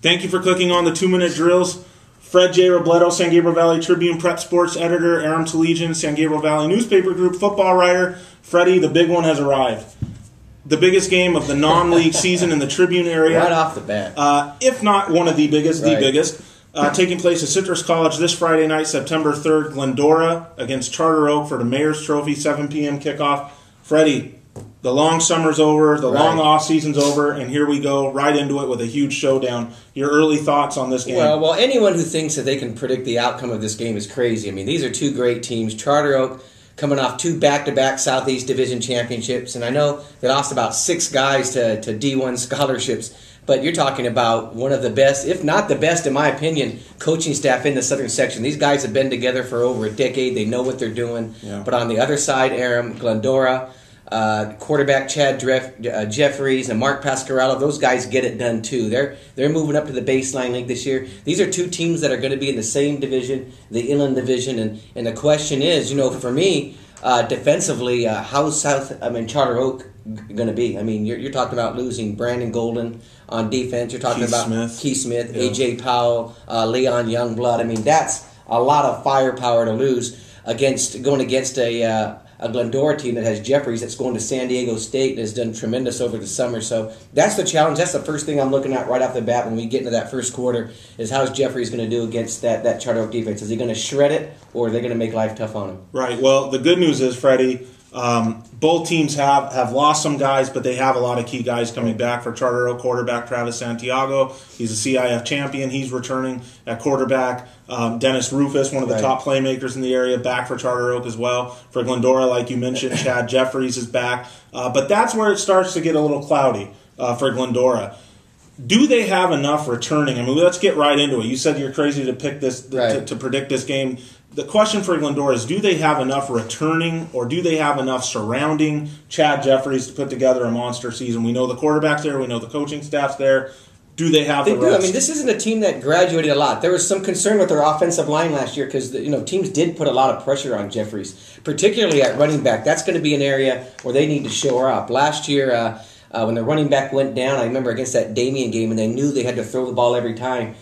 Thank you for clicking on the 2-minute drills. Fred J. Robledo, San Gabriel Valley Tribune Prep Sports Editor, Aram Talegian, San Gabriel Valley Newspaper Group football writer. Freddie, the big one has arrived. The biggest game of the non-league season in the Tribune area. Right off the bat. If not one of the biggest, right. the biggest. Taking place at Citrus College this Friday night, September 3rd. Glendora against Charter Oak for the Mayor's Trophy, 7 p.m. kickoff. Freddie, the long summer's over, the long off-season's over, and here we go right into it with a huge showdown. Your early thoughts on this game? Well, anyone who thinks that they can predict the outcome of this game is crazy. I mean, these are two great teams. Charter Oak coming off 2 back-to-back Southeast Division championships, and I know they lost about 6 guys to D1 scholarships, but you're talking about one of the best, if not the best, in my opinion, coaching staff in the Southern Section. These guys have been together for over a decade. They know what they're doing. Yeah. But on the other side, Aram, Glendora, quarterback Chad Jeffries and Mark Pasquarello, those guys get it done too. They're moving up to the Baseline League this year. These are 2 teams that are going to be in the same division, the Inland Division, and the question is, for me, defensively, how's Charter Oak going to be? I mean, you're talking about losing Brandon Golden on defense. You're talking about Keith Smith, yeah. A.J. Powell, Leon Youngblood. I mean, that's a lot of firepower to lose going against a Glendora team that has Jeffries that's going to San Diego State and has done tremendous over the summer. So that's the challenge. That's the first thing I'm looking at right off the bat when we get into that first quarter is how's Jeffries going to do against that Charter Oak defense? Is he going to shred it or are they going to make life tough on him? Right. Well, the good news is, Freddie, both teams have lost some guys, but they have a lot of key guys coming back. For Charter Oak quarterback Travis Santiago, he's a CIF champion. He's returning at quarterback. Dennis Rufus, one of the top playmakers in the area, back for Charter Oak as well. For Glendora, like you mentioned, Chad Jeffries is back. But that's where it starts to get a little cloudy for Glendora. Do they have enough returning? I mean, let's get right into it. You said you're crazy to pick this to predict this game. The question for Glendora is, do they have enough returning or do they have enough surrounding Chad Jeffries to put together a monster season? We know the quarterback's there. We know the coaching staff's there. Do they have the rest? I mean, this isn't a team that graduated a lot. There was some concern with their offensive line last year because teams did put a lot of pressure on Jeffries, particularly at running back. That's going to be an area where they need to shore up. Last year, when the running back went down, I remember against that Damien game, and they knew they had to throw the ball every time.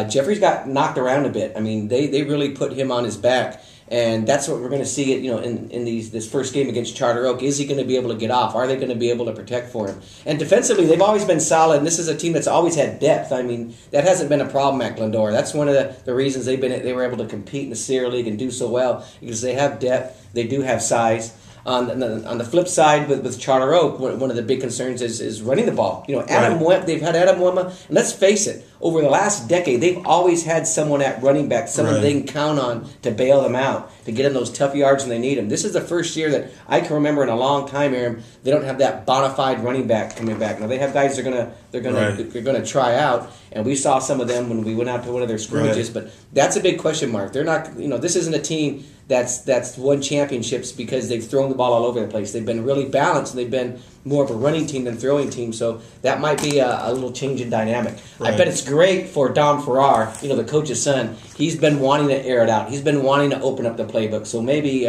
Jeffries got knocked around a bit. I mean, they really put him on his back, and that's what we're going to see. In this first game against Charter Oak, is he going to be able to get off? Are they going to be able to protect for him? And defensively, they've always been solid. And this is a team that's always had depth. I mean, that hasn't been a problem at Glendora. That's one of the reasons they were able to compete in the Sierra League and do so well because they have depth. They do have size. On the flip side, with Charter Oak, one of the big concerns is running the ball. They've had Adam Wemma, and let's face it, over the last decade, they've always had someone at running back, someone they can count on to bail them out, to get them those tough yards when they need them. This is the first year that I can remember in a long time, Aaron, they don't have that bona fide running back coming back. Now they have guys they're gonna try out, and we saw some of them when we went out to one of their scrimmages. But that's a big question mark. They're not. This isn't a team that's won championships because they've thrown the ball all over the place. They've been really balanced, and they've been more of a running team than throwing team. So that might be a little change in dynamic. I bet it's great for Don Farrar, the coach's son. He's been wanting to air it out. He's been wanting to open up the playbook. So maybe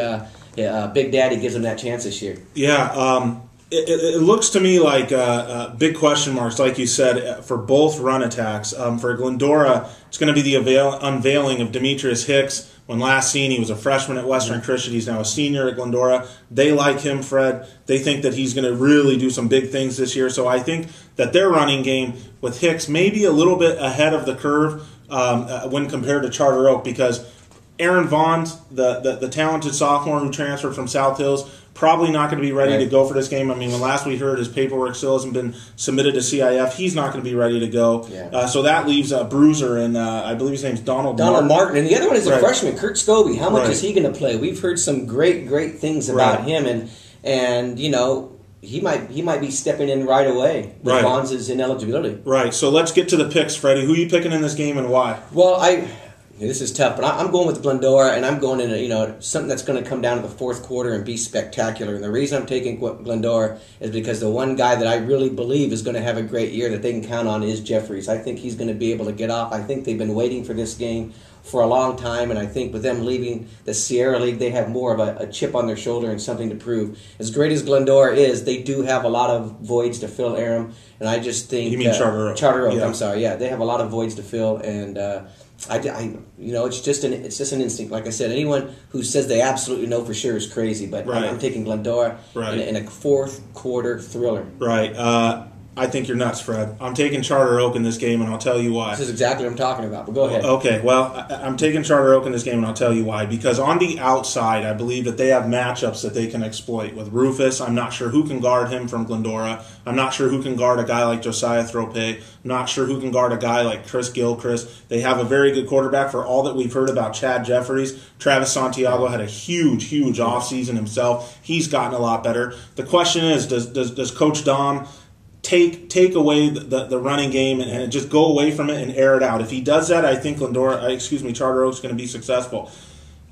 Big Daddy gives him that chance this year. Yeah, it looks to me like big question marks, like you said, for both run attacks. For Glendora, it's going to be the unveiling of Demetrius Hicks. When last seen, he was a freshman at Western Christian. He's now a senior at Glendora. They like him, Fred. They think that he's going to really do some big things this year. So I think that their running game with Hicks may be a little bit ahead of the curve when compared to Charter Oak, because Aaron Vaughn's, the talented sophomore who transferred from South Hills, probably not going to be ready to go for this game. I mean, when last we heard, his paperwork still hasn't been submitted to CIF. He's not going to be ready to go. Yeah. So that leaves Bruiser and I believe his name's Donald Martin. And the other one is a freshman, Kurt Scobie. How much is he going to play? We've heard some great things about him, and he might be stepping in right away with Vaughn's ineligibility. Right. So let's get to the picks, Freddie. Who are you picking in this game and why? Well, Yeah, this is tough, but I'm going with Glendora, and I'm going in something that's going to come down to the fourth quarter and be spectacular. And the reason I'm taking Glendora is because the one guy that I really believe is going to have a great year that they can count on is Jeffries. I think he's going to be able to get off. I think they've been waiting for this game for a long time, and I think with them leaving the Sierra League, they have more of a chip on their shoulder and something to prove. As great as Glendora is, they do have a lot of voids to fill, Aram, and I just think... You mean Charter Oak? Charter Oak, yeah. I'm sorry, yeah. They have a lot of voids to fill, and... it's just an instinct. Like I said, anyone who says they absolutely know for sure is crazy. But right. I'm taking Glendora in a fourth quarter thriller. Right. I think you're nuts, Fred. I'm taking Charter Oak in this game, and I'll tell you why. This is exactly what I'm talking about, but go ahead. Okay, well, I'm taking Charter Oak in this game, and I'll tell you why. Because on the outside, I believe that they have matchups that they can exploit. With Rufus, I'm not sure who can guard him from Glendora. I'm not sure who can guard a guy like Josiah Thrope. I'm not sure who can guard a guy like Chris Gilchrist. They have a very good quarterback. For all that we've heard about Chad Jeffries, Travis Santiago had a huge offseason himself. He's gotten a lot better. The question is, does Coach Dom take away the running game and just go away from it and air it out? If he does that, I think Charter Oak's going to be successful.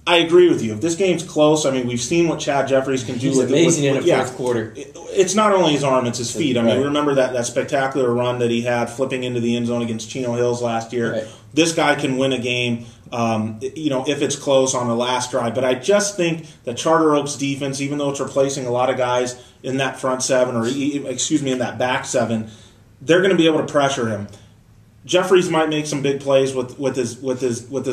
I agree with you. If this game's close, I mean, we've seen what Chad Jeffries can do. He's amazing in the fourth quarter. It's not only his arm, it's his feet. I mean, remember that spectacular run that he had flipping into the end zone against Chino Hills last year. Right. This guy can win a game, if it's close on the last drive. But I just think that Charter Oak's defense, even though it's replacing a lot of guys in that front seven, in that back seven, they're going to be able to pressure him. Jeffries might make some big plays with his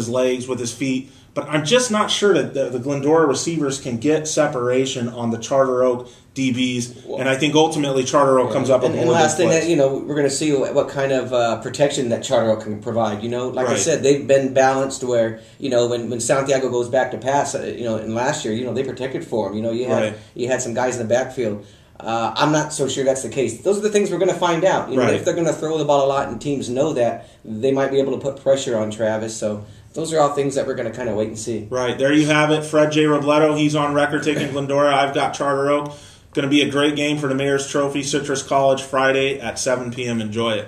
legs, with his feet, but I'm just not sure that the Glendora receivers can get separation on the Charter Oak DBs, and I think ultimately Charter Oak comes up with more. And last thing, we're going to see what kind of protection that Charter Oak can provide. Like I said, they've been balanced where when Santiago goes back to pass, in last year, they protected for him. You had some guys in the backfield. I'm not so sure that's the case. Those are the things we're going to find out. If they're going to throw the ball a lot and teams know that, they might be able to put pressure on Travis. So those are all things that we're going to kind of wait and see. Right. There you have it. Fred J. Robledo, he's on record taking Glendora. I've got Charter Oak. Going to be a great game for the Mayor's Trophy, Citrus College, Friday at 7 p.m. Enjoy it.